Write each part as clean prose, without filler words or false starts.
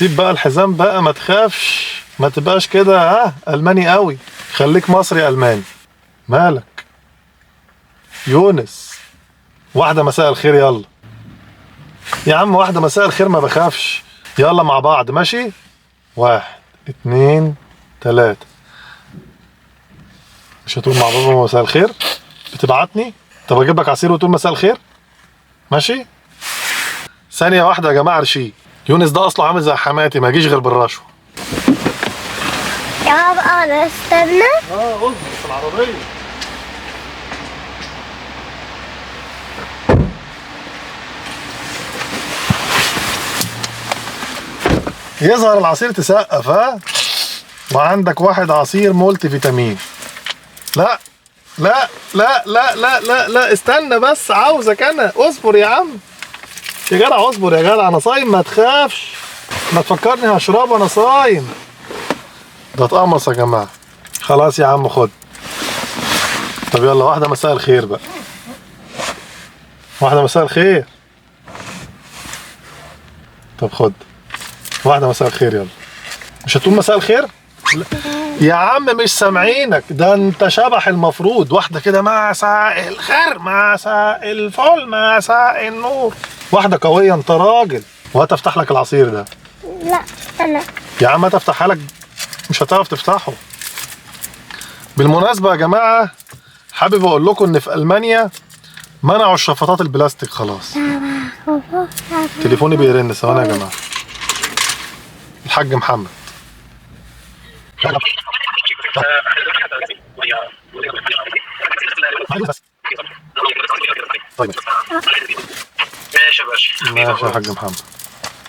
سيب بقى الحزام بقى، ما تخافش، ما تبقاش كده ألماني قوي، خليك مصري ألماني. مالك يونس؟ واحدة مساء الخير يلا يا عم، واحدة مساء الخير، ما بخافش. يلا مع بعض ماشي، 1 2 3. مش هتقول مع بابا مساء الخير؟ بتبعتني؟ طب اجيب لك عصير وتقول مساء الخير؟ ماشي؟ ثانية واحدة يا جماعة، رشيد يونس ده اصله عامل زي حماتي، ما يجيش غير بالرشوة. يا بابا انا استنى. اصبر في العربية. يظهر العصير تسقف وعندك واحد عصير مولتي فيتامين. لا لا لا لا لا لا لا، استنى بس، عاوزك انا، اصبر يا عم يا جدع، اصبر يا جدع، انا صايم ما تخافش، ما تفكرني هشربه، انا صايم. ده اتقمص يا جماعه. خلاص يا عم خد. طب يلا واحده مساء الخير بقى، واحده مساء الخير. طب خد واحده مساء الخير يلا. مش هتقول مساء الخير؟ يا عم مش سامعينك، ده انت شبح المفروض. واحده كده، مساء الخير، مساء الفل، مساء النور. واحده قويه، انت راجل. وهتفتح لك العصير ده. لا استنى يا عم هتفتحها لك، مش هتعرف تفتحه. بالمناسبه يا جماعه، حابب اقول لكم ان في المانيا منعوا الشفاطات البلاستيك خلاص. تليفوني بيرن، ثواني يا جماعه. الحاج محمد. طيب ماشي يا باشا. ماشي يا حاج محمد.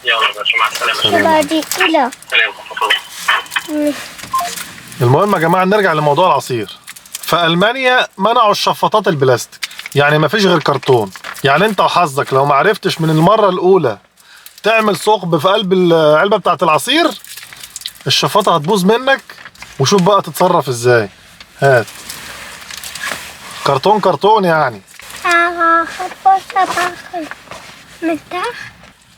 يلا يا باشا، مع السلامة. سلام. دي لا سلام. المهم يا جماعه، نرجع لموضوع العصير. في المانيا منعوا الشفاطات البلاستيك، يعني مفيش غير كرتون. يعني انت وحظك لو ما عرفتش من المره الاولى تعمل ثقب في قلب العلبه بتاعه العصير، الشفاطه هتبوظ منك. وشوف بقى تتصرف ازاي. هات كرتون كرتون يعني. مرتاح.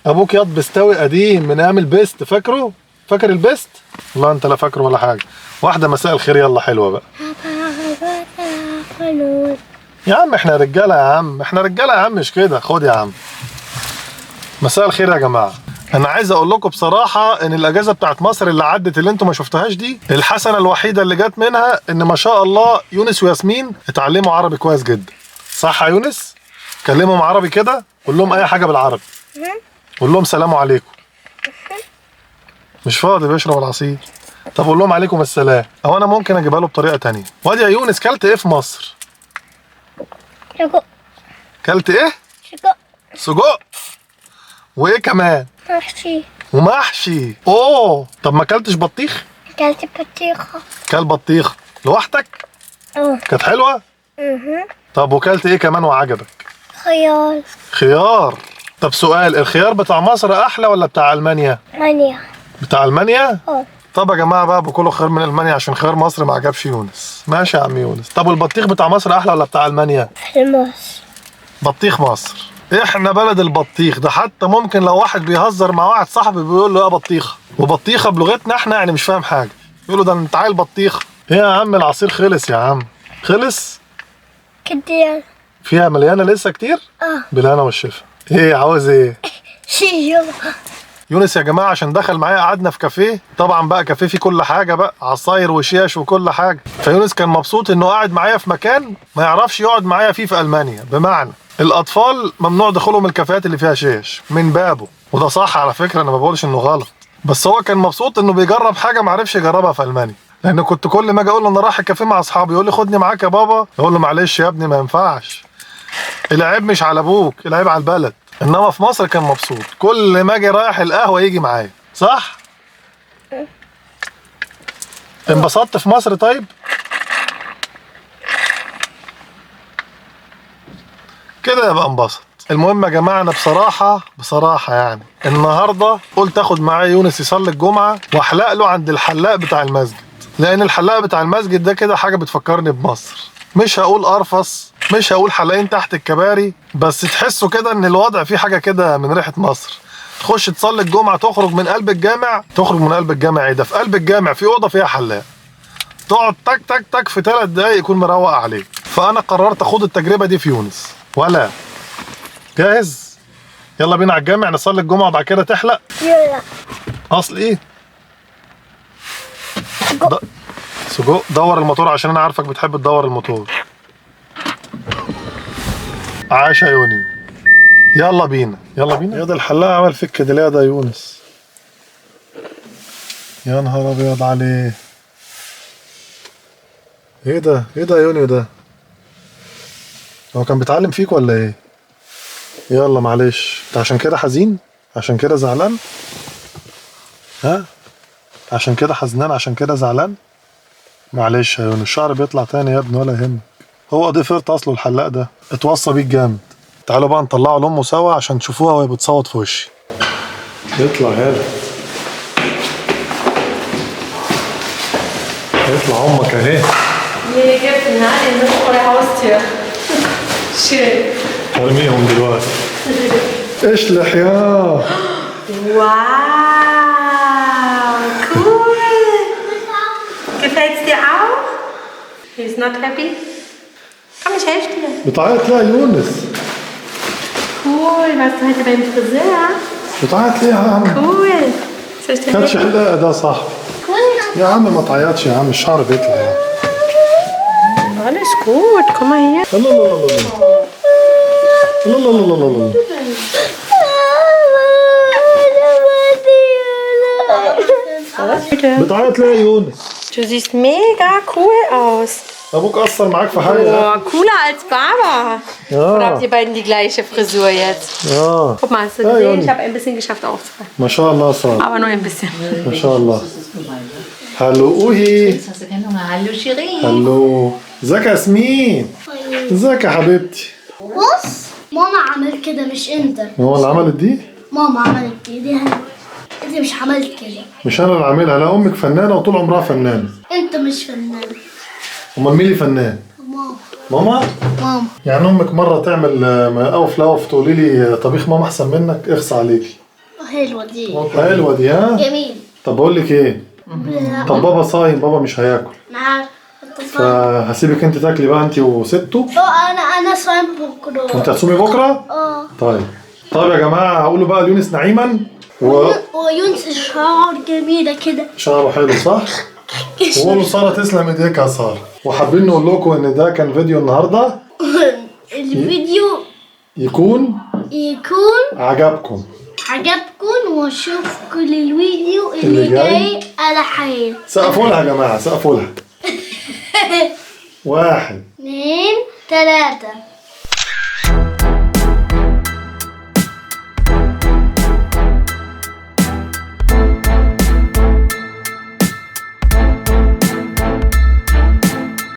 ابوك ياض بستوي قديم من ايام البيست، فاكره؟ فاكر البيست؟ والله انت لا فاكره ولا حاجه. واحده مساء الخير يلا حلوه بقى. يا عم احنا رجاله يا عم، احنا رجاله يا عم، مش كده. خد يا عم. مساء الخير يا جماعه. انا عايز اقول لكم بصراحه ان الاجازه بتاعت مصر اللي عدت اللي انتم ما شفتوهاش دي، الحسنه الوحيده اللي جت منها ان ما شاء الله يونس وياسمين اتعلموا عربي كويس جدا. صح يا يونس؟ كلمهم عربي كده، قول لهم اي حاجه بالعربي. قول لهم سلام عليكم. مش فاضي بيشرب العصير. طب قول لهم عليكم السلام، او انا ممكن اجيبها له بطريقه تانية. وادي يا يونس، كلت ايه في مصر؟ سجق. كلت ايه؟ سجق. سجق. وايه كمان؟ محشي. ومحشي. اوه، طب ما كلتش بطيخ؟ اكلت بطيخة. كل بطيخ لوحدك؟ اه. كانت حلوه؟ طب وكلت ايه كمان وعجبك؟ خيار. خيار. طب سؤال، الخيار بتاع مصر احلى ولا بتاع المانيا؟ مانيا. بتاع المانيا؟ اه. طب يا جماعه بقى، بكله خير من المانيا عشان خيار مصر ما عجبش يونس. ماشي يا عم يونس. طب والبطيخ بتاع مصر احلى ولا بتاع المانيا؟ في مصر. بطيخ مصر. احنا بلد البطيخ ده. حتى ممكن لو واحد بيهزر مع واحد صاحبي بيقول له يا بطيخه، وبطيخه بلغتنا احنا يعني مش فاهم حاجه، يقول له ده انت عيل بطيخه. ايه يا عم، العصير خلص يا عم. خلص؟ كده. فيها مليانه لسه كتير؟ بالهنا والشفا. ايه عاوز ايه؟ شيء. يونس يا جماعه عشان دخل معايا، قعدنا في كافيه، طبعا بقى كافيه فيه كل حاجه بقى، عصاير وشيش وكل حاجه. فيونس كان مبسوط انه قاعد معايا في مكان ما يعرفش يقعد معايا فيه في المانيا. بمعنى الاطفال ممنوع دخولهم الكافيهات اللي فيها شيش من بابه، وده صح على فكره، انا ما بقولش انه غلط، بس هو كان مبسوط انه بيجرب حاجه ما عرفش يجربها في المانيا. لان كنت كل ما اجي اقول له انا رايح الكافيه مع اصحابي يقول لي خدني معاك يا بابا، اقول له معلش يا ابني ما ينفعش، العيب مش على ابوك، العيب على البلد. انما في مصر كان مبسوط، كل ما اجي رايح القهوه يجي معايا. صح؟ انبسطت في مصر؟ طيب كده يبقى انبسط. المهم يا جماعه، انا بصراحه يعني النهارده قلت اخد معايا يونس يصلي الجمعه واحلق له عند الحلاق بتاع المسجد، لان الحلاق بتاع المسجد ده كده حاجه بتفكرني بمصر. مش هقول ارفص، مش هقول حلاقين تحت الكباري، بس تحسوا كده ان الوضع فيه حاجه كده من ريحه مصر. تخش تصلي الجمعه، تخرج من قلب الجامع. تخرج من قلب الجامع ايه ده؟ في قلب الجامع في اوضه فيها حلاق، تقعد تك تك تك في 3 دقايق يكون مروق عليك. فانا قررت اخوض التجربه دي في يونس. ولا جاهز؟ يلا بينا على الجامع نصلي الجمعه وبعد كده تحلق. يلا. اصل ايه؟ سجق. دور الموتور عشان انا عارفك بتحب تدور الموتور. عاش يا يوني. يلا بينا يلا بينا. يا ده الحلاق عمل فيك كده ليه ده يا يونس؟ يا نهار ابيض عليه. ايه ده؟ ايه ده يا يوني ده؟ هو كان بيتعلم فيك ولا ايه؟ يلا معلش، انت عشان كده حزين؟ عشان كده زعلان؟ ها؟ عشان كده حزنان؟ عشان كده زعلان؟ معلش يا يوني، الشعر بيطلع تاني يا ابني ولا يهمك. هو ضفرت اصله الحلاق ده، اتوصى بيك جامد. تعالوا بقى نطلعه لامه سوا عشان تشوفوها وهي بتصوت في وشي. يطلع هلا. يطلع امك اهي. Nee, gibt es nein, das ist vor der Haustür. Schön. ارميهم دلوقتي. اشلح يا. Wow, cool. Gefällt's dir auch? He's not happy? Komm, ich helfe dir. بتعيط ليه يا يونس؟ Cool, warst du heute beim Friseur? بتعيط ليه يا عم؟ Cool. Soll ich dir كانش helfen? حلاقه ده صح. يا عم ما تعيطش يا عم، الشعر بيطلع يعني. Alles gut, komm mal hier. لا لا لا لا لا لا لا لا. بتعيط ليه يا يونس؟ Du siehst mega cool aus. ابوك اثر معاك في حاجه؟ Boah, cooler als Baba. Oder habt اه ihr beiden die gleiche Frisur jetzt? اه Guck mal, hast du Ja, gesehen? Joni. Ich habe ein bisschen geschafft aufzufangen. ما شاء الله صار. Aber nur ein bisschen. ما شاء الله. هلو اوهي. Hast du keine Hunger? Hallo Shirin. هلو. ازيك يا ياسمين؟ ازيك يا حبيبتي؟ بص ماما عملت كده مش انت. هو اللي عملت دي؟ ماما عملت كده دي انت مش عملت كده. مش انا اللي عاملها، لا امك فنانه وطول عمرها فنانه. انت مش فنان. امال مين اللي فنان؟ ماما. ماما؟ ماما. يعني امك مره تعمل اوف لاوف تقولي لي طبيخ ماما احسن منك؟ اخص عليكي. حلوة دي. حلوه دي ها؟ جميل. طب بقول لك ايه؟ طب بابا صايم، بابا مش هياكل، معاك. فهسيبك انت تاكلي بقى انت وسته. انا صايم بكره. وانت هتصومي بكره؟ طيب. طيب يا جماعه هقوله بقى ليونس نعيما ويونس شعر جميلة كده. شعره حلو صح؟ وقولوا ساره تسلم ايديك يا ساره. وحابين نقول لكم ان ده كان فيديو النهارده. الفيديو يكون عجبكم واشوفكم الفيديو اللي اللي جاي. جاي على حياتي. سقفوا لها يا جماعه، سقفوا لها. 1 2 3